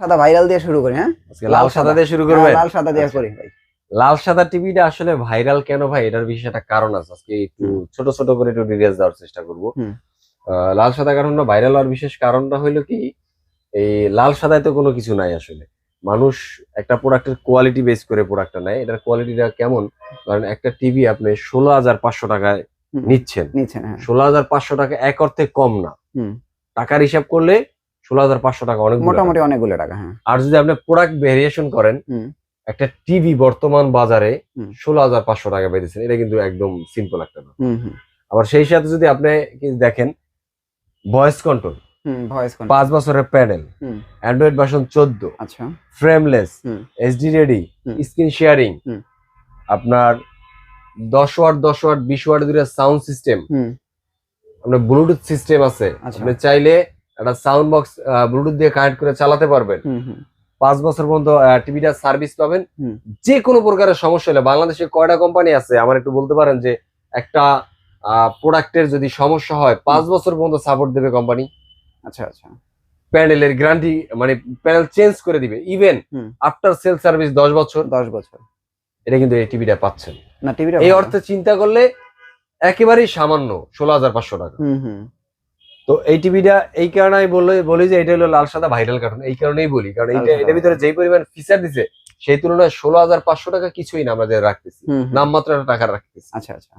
সাদা ভাইরাল দিয়ে শুরু করি। হ্যাঁ, আজকে লাল সাদা দিয়ে শুরু করবে। লাল সাদা দিয়ে করি ভাই। লাল সাদা টিভিটা আসলে ভাইরাল কেন ভাই, এটার বিশেষ একটা কারণ আছে। আজকে একটু ছোট ছোট করে একটু ডিটেইলস দেওয়ার চেষ্টা করবো। লাল সাদা কারণটা ভাইরাল হওয়ার বিশেষ কারণটা হইলো কি, এই লাল সাদায় তো কোনো কিছু নাই আসলে। মানুষ একটা প্রোডাক্টের কোয়ালিটি বেস করে প্রোডাক্টটা নেয়। এটার কোয়ালিটিটা কেমন, কারণ একটা টিভি আপনি 16,500 টাকায় নিচ্ছেন। 16,500 টাকা এক অর্থে কম না। টাকার হিসাব করলে 16,500 টাকা অনেক, মোটামুটি অনেকগুলো টাকা। হ্যাঁ, আর যদি আপনি প্রোডাক্ট ভেরিয়েশন করেন, একটা টিভি বর্তমান বাজারে 16,500 টাকা পেয়েছেন, এটা কিন্তু একদম সিম্পল একটা না। আবার সেই সাথে যদি আপনি দেখেন ভয়েস কন্ট্রোল, 5 বছরের প্যানেল, অ্যান্ড্রয়েড ভার্সন 14, আচ্ছা, frameless, HD ready, screen sharing, আপনার 10 ওয়াট 20 ওয়াট দুইটা সাউন্ড সিস্টেম, আপনার ব্লুটুথ সিস্টেম আছে। আপনি চাইলে একটা সাউন্ড বক্স ব্লুটুথ দিয়ে কানেক্ট করে চালাতে পারবেন। 5 বছর পর্যন্ত টিভিটা সার্ভিস পাবেন। যে কোনো প্রকারের সমস্যা হলে, বাংলাদেশে কয়টা কোম্পানি আছে আমার একটু বলতে পারেন, যে একটা প্রোডাক্টের যদি সমস্যা হয় 5 বছর পর্যন্ত সাপোর্ট দেবে কোম্পানি। আচ্ছা আচ্ছা, প্যানেলের গ্যারান্টি, মানে প্যানেল চেঞ্জ করে দিবে, ইভেন আফটার সেল সার্ভিস 10 বছর। এটা কিন্তু এই টিভিটা পাচ্ছেন না। টিভিটা এই অর্থে চিন্তা করলে একেবারেই সামান্য 16,500 টাকা। তো এই টিভিটা এই কারণে আমি বলি যে এটা হলো লাল সাদা ভাইরাল কারণ, এই কারণেই বলি, কারণ এটার ভিতরে যেই পরিমাণ ফিচার দিছে সেই তুলনায় 16,500 টাকা কিছুই না আমরা যে রাখতেছি, নামমাত্র একটা টাকা রাখতেছি। আচ্ছা আচ্ছা,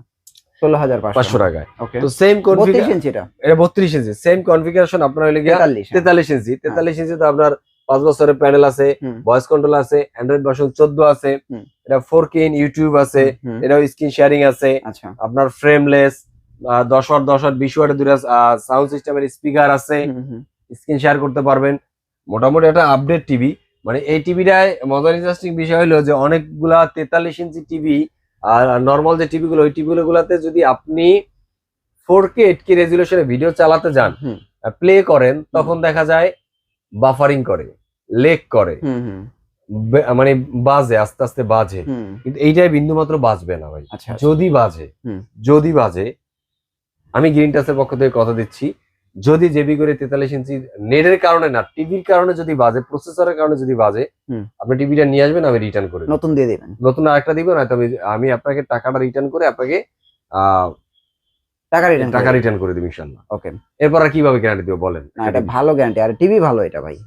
16,500 টাকায়। তো সেম কনফিগারেশন, এটা 32 ইঞ্চি সেম কনফিগারেশন আপনার হইলে 43 ইঞ্চি। 43 ইঞ্চি তো আপনার 5 বছরের প্যানেল আছে, ভয়েস কন্ট্রোল আছে, অ্যান্ড্রয়েড ভার্সন 14 আছে, এটা 4K ইন ইউটিউব আছে, এটাও স্ক্রিন শেয়ারিং আছে, আপনার ফ্রেমলেস, 10 ওয়াট 20 ওয়াটের দুইটা সাউন্ড সিস্টেমের স্পিকার আছে, স্ক্রিন শেয়ার করতে পারবেন। মোটামুটি একটা আপডেট টিভি। মানে এই টিভিটায় মজার ইন্টারেস্টিং বিষয় হলো যে অনেকগুলা 43 ইঞ্চি টিভি আর নর্মাল যে টিভিগুলো, ওই টিভিগুলোতে যদি আপনি 4K 8K রেজুলেশনে ভিডিও চালাতে যান, প্লে করেন, তখন দেখা যায় বাফারিং করে, লেগ করে, মানে বাজে, আস্তে আস্তে বাজে। কিন্তু এইটাই বিন্দুমাত্র বাজবে না ভাই। যদি বাজে আমি গ্রিন টাচের পক্ষ থেকে কথা দিচ্ছি, যদি জেবি করে 43 ইঞ্চি নেটের কারণে না, টিভির কারণে যদি বাজে, প্রসেসরের কারণে যদি বাজে, আপনি টিভিটা নিয়ে আসবেন, আমি রিটার্ন করে নতুন দিয়ে দিবেন, নতুন আরেকটা দিবেন। হয়তো আমি আপনাকে টাকাটা রিটার্ন করে আপনাকে টাকা রিটার্ন করে দিব ইনশাআল্লাহ। ওকে, এরপর আর কিভাবে গ্যারান্টি দিব বলেন? না, এটা ভালো গ্যারান্টি, আর টিভি ভালো এটা ভাই।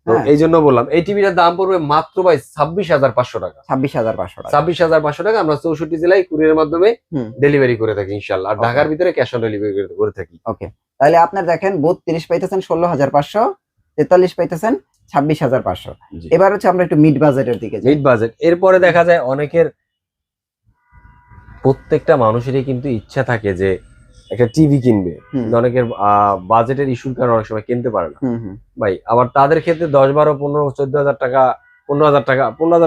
তো এই জন্য বললাম এই টিভিটার দাম পড়বে মাত্র ভাই 26,500 টাকা। 26,500 টাকা। আমরা 64 জেলায় কুরিয়ারের মাধ্যমে ডেলিভারি করে থাকি ইনশাআল্লাহ, আর ঢাকার ভিতরে ক্যাশ অন ডেলিভারি করে থাকি। ওকে, তাহলে আপনার দেখেন 32 পাইতেছেন 16,500, 43 পাইতেছেন 26,500। এবার হচ্ছে আমরা একটু মিড বাজেটের দিকে যাই। মিড বাজেট, এরপরে দেখা যায় অনেকের, প্রত্যেকটা মানুষেরই কিন্তু ইচ্ছা থাকে যে একটা টিভি কিনবে, অনেকের বাজেটের ইস্যুর কারণে অনেক সময় কিনতে পারে না ভাই। আবার তাদের ক্ষেত্রে 10, 12, 15, 14,000 টাকা, 15,000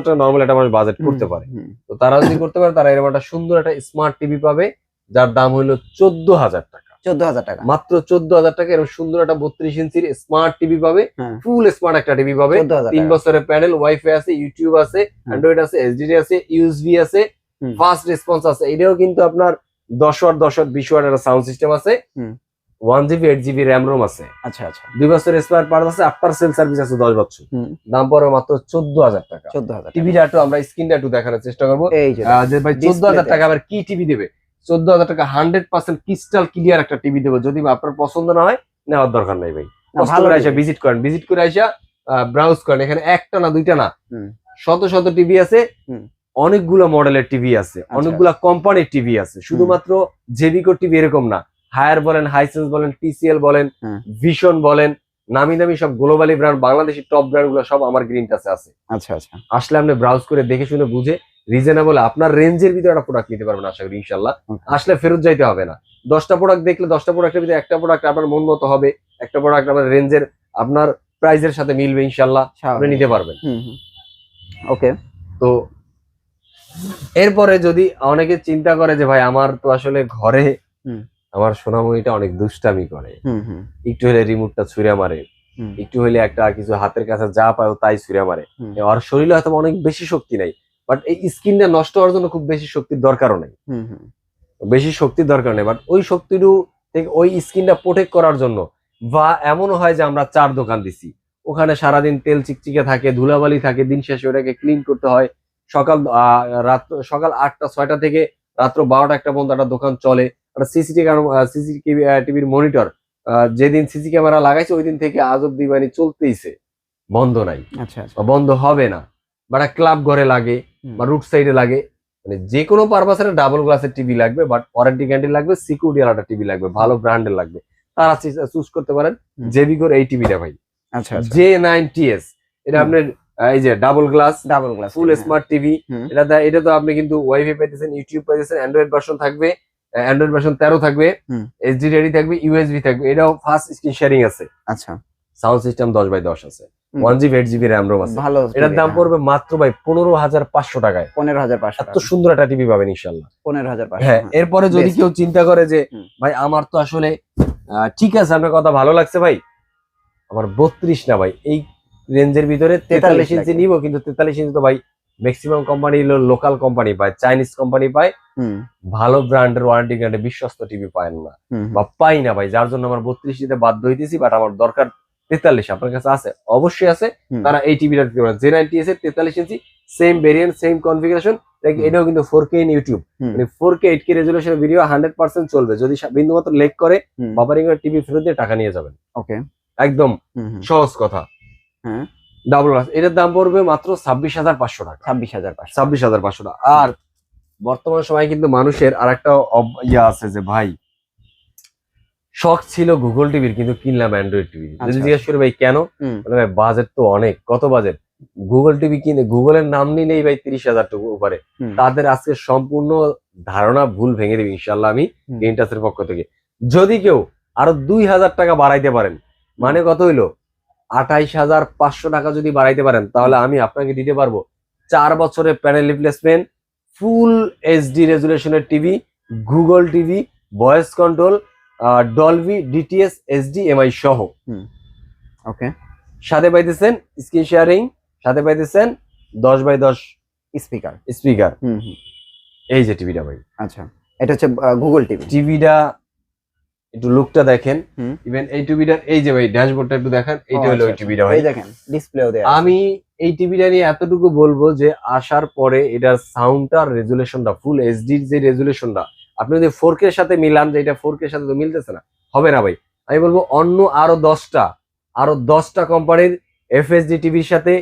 টাকা নর্মাল একটা মানুষ বাজেট করতে পারে। তো তারা যদি করতে পারে, তারা এরকম একটা সুন্দর একটা স্মার্ট টিভি পাবে, যার দাম হলো 14,000 টাকা। 14,000 টাকা, মাত্র 14,000 টাকা। এরকম সুন্দর একটা 32 ইঞ্চির স্মার্ট টিভি পাবে, ফুল স্মার্ট একটা টিভি পাবে। 3 বছরের প্যানেল, ওয়াইফাই আছে, ইউটিউব আছে, অ্যান্ড্রয়েড আছে, এইচডি আছে, ইউএসবি আছে, ফাস্ট রেসপন্স আছে। এটাও কিন্তু আপনার 10 ওয়াট 20 ওয়াট একটা সাউন্ড সিস্টেম আছে, 1GB 8GB র্যাম রোম আছে। আচ্ছা আচ্ছা, 2 বছরের স্পেয়ার পার্টস আছে, আফটার সেল সার্ভিস আছে 10 বছর। দাম পড়বে মাত্র 14,000 টাকা। টিভিটা একটু আমরা স্ক্রিনটা একটু দেখানোর চেষ্টা করবো যে ভাই 14,000 টাকা আবার কি টিভি দেবে। 14,000 টাকা 100% ক্রিস্টাল ক্লিয়ার একটা টিভি দেবো। যদি আপনার পছন্দ না হয়, নেওয়ার দরকার নাই ভাই। ভালো আইসা ভিজিট করে আইসা ব্রাউজ করেন। এখানে একটা না দুইটা না, শত শত টিভি আছে, অনেকগুলো মডেলের টিভি আছে, অনেকগুলা কোম্পানির টিভি আছে। শুধুমাত্র জেবিকো টিভি এরকম না, হায়ার বলেন, হাইসেন্স বলেন, টিসিএল বলেন, ভিশন বলেন, নামি দামি সব globally brand, Bangladeshi top brand গুলো সব আমার গ্রিন টাচে আছে। আচ্ছা আচ্ছা, আসলে আপনি ব্রাউজ করে দেখে শুনে বুঝে রিজনেবল আপনার রেঞ্জের ভিতরে একটা প্রোডাক্ট নিতে পারবেন আশা করি ইনশাআল্লাহ। আসলে ফেরত যাইতে হবে না। 10টা প্রোডাক্ট দেখলে 10টা প্রোডাক্টের ভিতরে একটা প্রোডাক্ট আপনার মন মতো হবে, একটা প্রোডাক্ট আপনার রেঞ্জের, আপনার প্রাইজের সাথে মিলবে ইনশাআল্লাহ, আপনি নিতে পারবেন। ওকে, তো এরপরে যদি অনেকে চিন্তা করে যে ভাই আমার তো আসলে ঘরে আমার সোনামণিটা অনেক দুষ্টামি করে, একটু হলে রিমোটটা ছুঁড়ে মারে, একটু হলে একটা কিছু হাতের কাছে যা পায় তাই ছুঁড়ে মারে, আর শরীরে হয়তো অনেক বেশি শক্তি নাই, বাট এই স্কিনটা নষ্ট হওয়ার জন্য খুব বেশি শক্তির দরকারও নেই, বাট ওই শক্তিটু থেকে ওই স্কিনটা প্রোটেক্ট করার জন্য, বা এমনও হয় যে আমরা 4 দোকান দিছি, ওখানে সারাদিন তেল চিকচিকে থাকে, ধুলাবালি থাকে, দিন শেষে ওটাকে ক্লিন করতে হয়। সকাল 8টা 6টা থেকে রাত্র 12টা 1টা পর্যন্ত একটা দোকান চলে। একটা সিসিটিভির মনিটর যেদিন সিসি ক্যামেরা লাগাইছে ওই দিন থেকে আজ অব্দি মানে চলতেইছে, বন্ধ নাই। আচ্ছা বা বন্ধ হবে না। বা একটা ক্লাব ঘরে লাগে বা রুট সাইডে লাগে, মানে যে কোনো পারপাসে ডাবল গ্লাসের টিভি লাগবে, বাট ওয়ারেন্টি গ্যারান্টি লাগবে, সিকিউরিটি আলাদা টিভি লাগবে, ভালো ব্র্যান্ডের লাগবে। তারা চুজ করতে পারেন জেবিকোর এই টিভিটা ভাই। আচ্ছা J9TS, এটা আপনার এই যে ডাবল গ্লাস ফুল হ্যাঁ। Smart TV. এটা তো আপনি কিন্তু ওয়াইফাই পাইতেছেন, ইউটিউব পাইতেছেন, অ্যান্ড্রয়েড ভার্সন থাকবে, অ্যান্ড্রয়েড ভার্সন 13 থাকবে, এইচডি রেডি থাকবে, ইউএসবি থাকবে। এটাও ফাস্ট স্ক্রিন শেয়ারিং আছে। আচ্ছা, সাউন্ড সিস্টেম 10/10 আছে, 1GB 8GB র্যাম রোম আছে। ভালো। এটার দাম পড়বে মাত্র ভাই 15,500 টাকায়। 15,500 এত সুন্দর একটা টিভি পাবেন ইনশাআল্লাহ। 15,500। হ্যাঁ, এরপরে যদি কেউ চিন্তা করে যে ভাই আমার তো আসলে ঠিক আছে, আপনার কথা ভালো লাগছে ভাই, আমার 32 না ভাই, এই রেঞ্জের ভিতরে 43 ইঞ্চি নিব, কিন্তু 43 ইঞ্চি তো ভাই ম্যাক্সিমাম কোম্পানি লোকাল কোম্পানি পায়, চাইনিজ কোম্পানি পায়, ভালো ব্র্যান্ডের ওয়ারেন্টি গ্যারান্টি বিশ্বস্ত টিভি পায় না বা পাই না ভাই। যার জন্য আমার 32 নিতে বাধ্য হইতেছি, বাট আমার দরকার 43। আপনার কাছে আছে? অবশ্যই আছে। তারা এই টিভিটা দিতে পারেন, J9TS এর 43 ইঞ্চি, সেম ভেরিয়েন্ট, সেম কনফিগারেশন। এটাও কিন্তু 4K ইন ইউটিউব, মানে 4K 8K রেজুলেশন ভিডিও 100% চলবে। যদি বিন্দুমাত্র লেগ করে বাবারিং এর টিভি ফেরত দিয়ে টাকা নিয়ে যাবেন। ওকে, একদম সহজ কথা। হ্যাঁ, ডাবল গ্লাস, এটার দাম পড়বে মাত্র 26,500 টাকা। 26,500 টাকা। আর বর্তমান সময় কিন্তু মানুষের আর একটা ইয়া আছে যে ভাই শখ ছিল গুগল টিভির, কিন্তু কিনলাম অ্যান্ড্রয়েড টিভি। যদি জিজ্ঞেস করি ভাই কেন, ভাই বাজেট তো অনেক। কত বাজেট? গুগল টিভি কিনে গুগলের নাম নিলেই ভাই 30,000 টাকা উপরে। তাদের আজকে সম্পূর্ণ ধারণা ভুল ভেঙে দেবে ইনশাল্লাহ আমি গেইনটাসের পক্ষ থেকে। যদি কেউ আরো 2,000 টাকা বাড়াইতে পারেন, মানে কত হইলো 28,500 টাকা যদি বাড়াইতে পারেন, তাহলে আমি আপনাকে দিতে পারবো 4 বছরের প্যানেল রিপ্লেসমেন্ট, ফুল এইচডি রেজুলেশনের TV, Google TV, voice control, Dolby, DTS, HDMI সহ। ওকে, সাথে পাইতেছেন স্ক্রিন শেয়ারিং, সাথে পাইতেছেন 10/10 স্পিকার। এই যে টিভিটা ভাই। আচ্ছা, এটা হচ্ছে গুগল টিভি। টিভিটা একটু লুকটা দেখেন, ইভেন এই টিভিটার এই যে ভাই ড্যাশবোর্ডটা একটু দেখেন, এইটা হলো ওই টিভিটা ভাই। দেখেন ডিসপ্লেও দেয়া। আমি এই টিভিটা নিয়ে এতটুকু বলবো যে আসার পরে এটার সাউন্ডটার রেজুলেশনটা, ফুল এইচডির যে রেজুলেশনটা, আপনি যদি 4K এর সাথে মিলান, যে এটা 4K এর সাথে তো মিলতেছে না, হবে না ভাই। আমি বলবো অন্য আরো 10টা কোম্পানির এফএসডি টিভির সাথে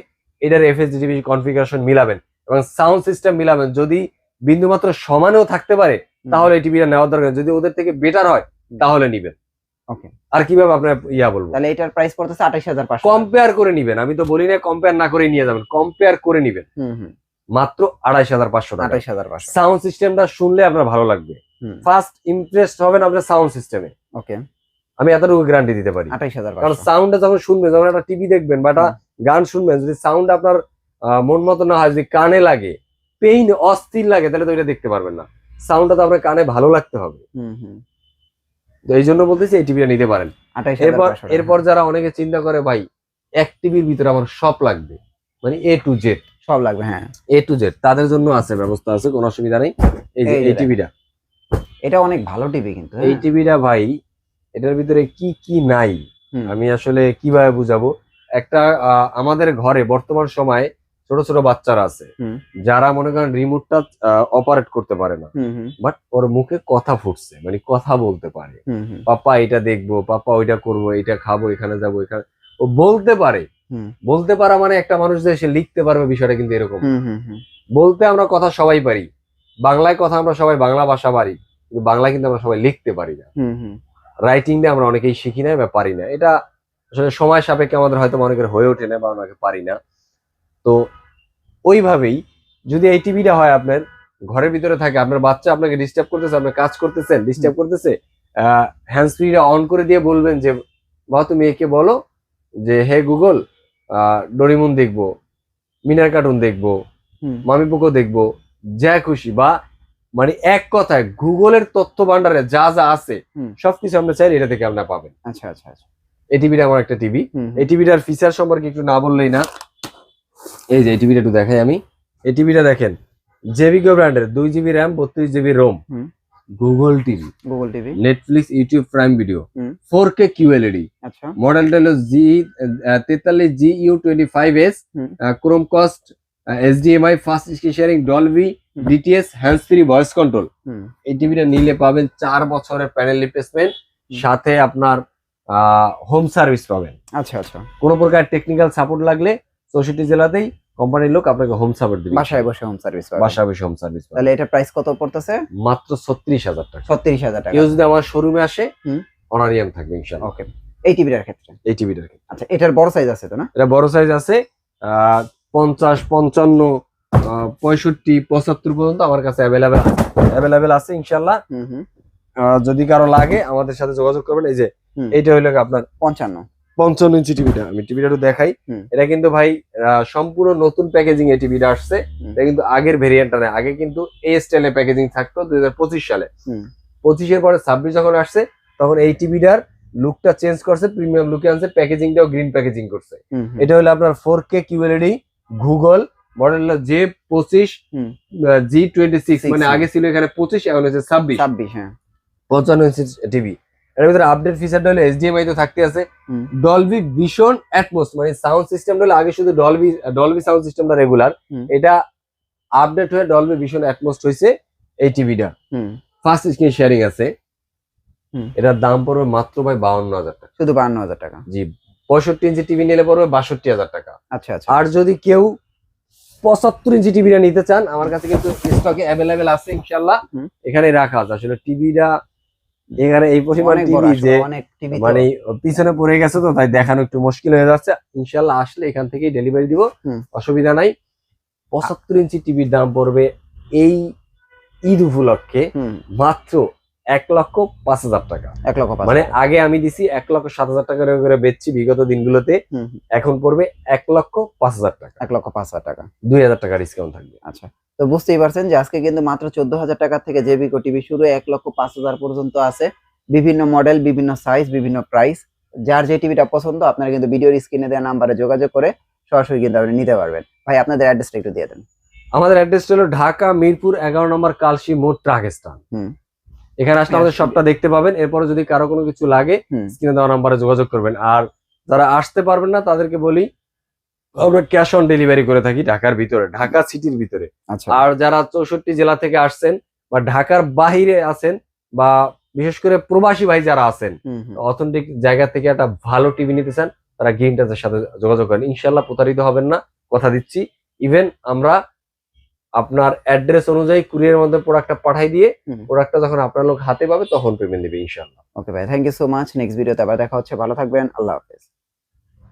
এটার এফএসডি টিভির কনফিগারেশন মিলাবেন এবং সাউন্ড সিস্টেম মিলাবেন। যদি বিন্দুমাত্র সমানেও থাকতে পারে তাহলে এই টিভিটা নেওয়ার দরকার। যদি ওদের থেকে বেটার হয় তাহলে নিবেন। ওকে, আর কিভাবে আপনার বলবো, তাহলে এটার প্রাইস পড়তেছে 28,500। কম্পেয়ার করে নিবেন, আমি তো বলি না কম্পেয়ার না করে নিয়ে যাবেন, কম্পেয়ার করে নিবেন। মাত্র 28,500 টাকা। 28,500। সাউন্ড সিস্টেমটা শুনলে আপনার ভালো লাগবে, ফার্স্ট ইমপ্রেসড হবেন আপনার সাউন্ড সিস্টেমে। ওকে, আমি এতটুকু গ্যারান্টি দিতে পারি। 28,500। কারণ সাউন্ডটা যখন শুনবেন, যখন একটা টিভি দেখবেন বা একটা গান শুনবেন, যদি সাউন্ড আপনার মন মতো না হয়, যদি কানে লাগে, পেইন অস্থির লাগে, তাহলে তো এটা দেখতে পারবেন না। সাউন্ডটা তো আপনার কানে ভালো লাগতে হবে। তো এই জন্য বলতেছি এই টিভিটা নিতে পারেন। এরপর যারা অনেকে চিন্তা করে ভাই এক টিভির ভিতরে আমার সব লাগবে, মানে A to Z সব লাগবে, হ্যাঁ A to Z, তাদের জন্য আছে, ব্যবস্থা আছে, কোনো অসুবিধা নেই। এই যে এই টিভিটা, এটা অনেক ভালো টিভি কিন্তু। এই টিভিটা ভাই, এটার ভিতরে কি কি নাই আমি আসলে কিভাবে বুঝাবো। একটা আমাদের ঘরে বর্তমান সময়ে ছোট ছোট বাচ্চারা আছে যারা মনে করেন রিমোটটা অপারেট করতে পারে না, বাট ওর মুখে কথা ফুটছে, মানে কথা বলতে পারে, পাপা এটা দেখবো, পাপা ওইটা করবো, এটা খাবো, এখানে যাবো, এখানে ও বলতে পারে। বলতে পারা মানে একটা মানুষ যে সে লিখতে পারবে, বিষয়টা কিন্তু এরকম। বলতে আমরা কথা সবাই পারি, বাংলায় কথা আমরা সবাই বাংলা ভাষা পারি, কিন্তু বাংলা কিন্তু আমরা সবাই লিখতে পারি না। রাইটিংটা আমরা অনেকেই শিখি না বা পারি না। এটা আসলে সময় সাপেক্ষে আমাদের হয়তো অনেকের হয়ে ওঠে না বা অনেকে পারি না। তো ওইভাবেই যদি এই টিভিটা হয় আপনার ঘরের ভিতরে থাকে, আপনার বাচ্চা আপনাকে ডিস্টার্ব করতেছে, আপনি কাজ করতেছেন, ডিস্টার্ব করতেছে, হ্যান্ডস ফ্রিটা অন করে দিয়ে বলবেন যে বাবা তুমি একে বলো যে হে গুগল ডোরিমন দেখবো, মিনার কার্টুন দেখবো, মামি পোকো দেখবো, যা খুশি, বা মানে এক কথায় গুগলের তথ্য ভান্ডারে যা যা আছে সবকিছু আমরা চাই এটা থেকে আপনারা পাবেন। আচ্ছা আচ্ছা আচ্ছা, এই টিভিটা আমার একটা টিভি। এই টিভিটার ফিচার সম্পর্কে একটু না বললেই না। এই যে এই টিভিটা একটু দেখাই আমি। এই টিভিটা দেখেন জেবিকো ব্র্যান্ডের, 2GB RAM, 32GB ROM, Google TV, Google TV, Netflix, YouTube Prime Video, হুম। 4K QLED, আচ্ছা, মডেলটা হলো G43GU25S, হুম। Chromecast, HDMI, fast screen sharing, Dolby, হুম। DTS, hands free voice control. হুম, এই টিভিটা নিলে পাবেন 4 বছরের প্যানেল রিপ্লেসমেন্ট, সাথে আপনার হোম সার্ভিস পাবেন। আচ্ছা আচ্ছা, কোনো প্রকার টেকনিক্যাল সাপোর্ট লাগলে 64 জেলাতেই কোম্পানির লোক আপনাকে হোম সাপোর্ট দিবে, বাসায় বসে হোম সার্ভিস পাবেন। বাসায় বসে হোম সার্ভিস পাবেন। তাহলে এটা প্রাইস কত পড়তেছে? মাত্র 36,000 টাকা। 36,000 টাকা। কেউ যদি আমার শোরুমে আসে, হুম। অনারিয়াম থাকবে ইনশাআল্লাহ। ওকে, এই টিভিটার ক্ষেত্রে, এই টিভিটার ক্ষেত্রে আচ্ছা এটার বড় সাইজ আছে তো না? এটা বড় সাইজ আছে, 50, 55, 65, 75 পর্যন্ত আমার কাছে অ্যাভেলেবেল আছে ইনশাআল্লাহ। হুম হুম, যদি কারো লাগে আমাদের সাথে যোগাযোগ করবেন। এই যে হুম। এইটা হইলো আপনার 55 ইঞ্চি টিভিটা, আমি টিভিটা একটু দেখাই। হুম। এটা কিন্তু ভাই সম্পূর্ণ নতুন প্যাকেজিং এ টিভিটা আসছে। হুম। এটা কিন্তু আগের ভেরিয়েন্টটা না, আগে কিন্তু এই স্টাইলে প্যাকেজিং থাকতো 2025 সালে। হুম। 25 এর পরে 26 যখন আসছে তখন এই টিভিটার লুকটা চেঞ্জ করছে, প্রিমিয়াম লুকে আনছে, প্যাকেজিংটাও গ্রিন প্যাকেজিং করছে। হুম হুম, এটা হলো আপনার 4K QLED গুগল মডেল হলো J25 হুম। G26, মানে আগে ছিল এখানে 25, এখন হচ্ছে 26। 26, হ্যাঁ। 55 ইঞ্চি টিভি। এর ভিতরে আপডেট ফিচারটা হলো HDMI তো থাকতে আছে, হুম। ডলবি ভিশন অ্যাটমস, মানে সাউন্ড সিস্টেমটা হলো আগে শুধু ডলবি সাউন্ড সিস্টেমটা রেগুলার, হুম। এটা আপডেট হয়ে ডলবি ভিশন অ্যাটমস হইছে এই টিভিটা। হুম। ফাস্ট স্ক্রিন শেয়ারিং আছে। হুম। এটার দাম পড়বে মাত্র ভাই 52,000 টাকা। শুধু 52,000 টাকা? জি, 65 ইঞ্চি টিভি নিলে পড়বে 62,000 টাকা। আচ্ছা আচ্ছা, আর যদি কেউ 75 ইঞ্চি টিভিটা নিতে চান, আমার কাছে কিন্তু স্টকে অ্যাভেলেবেল আছে ইনশাআল্লাহ। হুম। এখানে রাখা আছে। আসলে টিভিটা এখানে এই পরিমাণ অনেক বড় টিভি আসলে, যে অনেক টিভি মানে পিছনে পড়ে গেছে, তো তাই দেখানো একটু মুশকিল হয়ে যাচ্ছে। ইনশাআল্লাহ আসলে এখান থেকেই ডেলিভারি দিব, হুম। অসুবিধা নাই। 75 ইঞ্চি টিভির দাম পড়বে এই ঈদ উপলক্ষে মাত্র 1,05,000 টাকা। 1,05,000 মানে আগে আমি দিছি 1,07,000 টাকা করে বেচছি বিগত দিনগুলোতে, এখন পড়বে 1,05,000 টাকা। 1,05,000 টাকা, 2,000 টাকা ডিসকাউন্ট থাকবে। আচ্ছা, তো বুঝতেই পারছেন যে আজকে কিন্তু মাত্র 14,000 টাকা থেকে যে বিকো টিভি শুরু 1,05,000 পর্যন্ত আছে। বিভিন্ন মডেল, বিভিন্ন সাইজ, বিভিন্ন প্রাইস। যার যে টিভিটা পছন্দ আপনারা কিন্তু ভিডিওর স্ক্রিনে দেওয়া নাম্বারে যোগাযোগ করে সরাসরি কিন্তু আপনি নিতে পারবেন। ভাই আপনাদের অ্যাড্রেসটা একটু দিয়ে দেন। আমাদের অ্যাড্রেসটা হলো ঢাকা মিরপুর 11 নম্বর কালশি মোড়, ট্রাক স্ট্যান্ড। এখানে আসলে আমাদের শপটা দেখতে পাবেন। এরপরে যদি কারো কোনো কিছু লাগে স্ক্রিনে দেওয়া নাম্বারে যোগাযোগ করবেন। আর যারা আসতে পারবেন না তাদেরকে বলি আমরা ক্যাশ অন ডেলিভারি করে থাকি ঢাকার ভিতরে, ঢাকা সিটির ভিতরে। আচ্ছা, আর যারা 64 জেলা থেকে আসছেন বা ঢাকার বাহিরে আছেন বা বিশেষ করে প্রবাসী ভাই যারা আছেন, অথেন্টিক জায়গা থেকে একটা ভালো টিভি নিতে চান, তারা গেম টাচের সাথে যোগাযোগ করেন। ইনশাআল্লাহ প্রতারিত হবেন না, কথা দিচ্ছি। ইভেন আমরা আপনার অ্যাড্রেস অনুযায়ী কুরিয়ারের মধ্যে প্রোডাক্টটা পাঠাই দিয়ে প্রোডাক্টটা যখন আপনার লোক হাতে পাবে তখন পেমেন্ট দিবে ইনশাআল্লাহ। ওকে ভাই, thank you so much. Next ভিডিওতে আবার দেখা হচ্ছে। ভালো থাকবেন, আল্লাহ হাফেজ।